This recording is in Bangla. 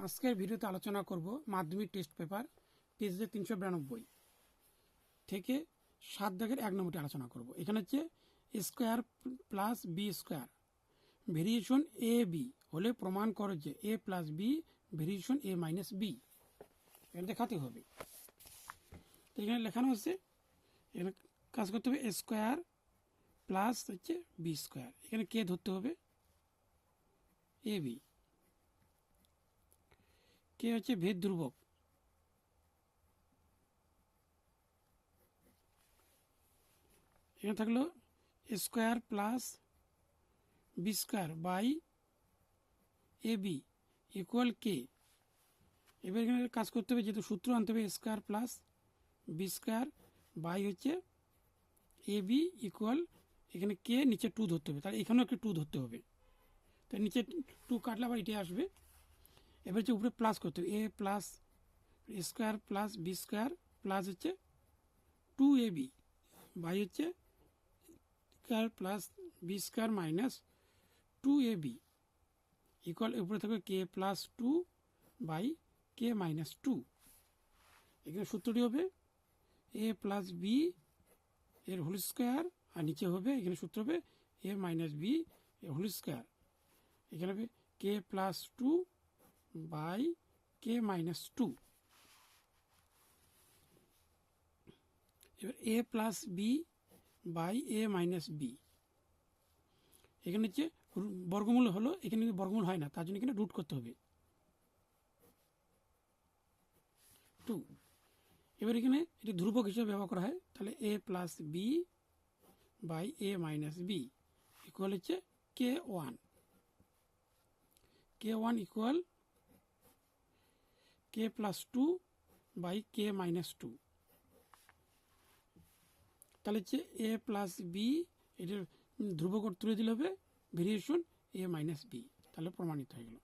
আজকের ভিডিওতে আলোচনা করব মাধ্যমিক টেস্ট পেপার পেজ 392 থেকে 7 দাগের 1 নম্বরটি আলোচনা করব। এখানে হচ্ছে a square plus B square variation A B হলে প্রমাণ করো যে a plus B variation a minus B. এটা দেখাতে হবে। তো এখানে লেখানো হচ্ছে, এখানে কাজ করতে হবে a স্কয়ার প্লাস হচ্ছে বি স্কয়ার। এখানে কে ধরতে হবে এ বি, কে হচ্ছে ভেদ ধ্রুবক, এখানে থাকলো A square plus B square by A B equal k. এবার এখানে কাজ করতে হবে, যেহেতু সূত্র আনতে হবে A square plus B square by হচ্ছে এ বি ইকুয়াল, এখানে কে নিচে 2 ধরতে হবে, তাহলে এখানেও একটু 2 ধরতে হবে। তাই নিচে 2 কাটলে আবার এটাই আসবে। এবার হচ্ছে উপরে প্লাস করতে হবে, A plus square plus B square plus হচ্ছে 2ab বাই হচ্ছে square plus B square minus 2ab equal উপরে থাকবে k plus 2 by k minus 2। এখানে সূত্রটি হবে এ প্লাস বি এর হোল স্কোয়ার, আর নিচে হবে এখানে সূত্র হবে এ মাইনাস বি এর হোল স্কোয়ার। এখানে হবে k plus 2 by k minus 2। এবার A plus B by A minus B, এখানে হচ্ছে বর্গমূল হলো, এখানে বর্গমূল হয় না, তার জন্য এখানে রুট করতে হবে 2। এবার এখানে এটি ধ্রুবক হিসেবে ব্যবহার করা হয়, তাহলে A plus B by A minus B equal হচ্ছে k one. K one equal k plus 2 by k minus 2। তাহলে হচ্ছে এ প্লাস বি, এটার ধ্রুবক তুলে দিলে হবে ভেরিয়েশন এ মাইনাস বি, তাহলে প্রমাণিত হয়ে গেল।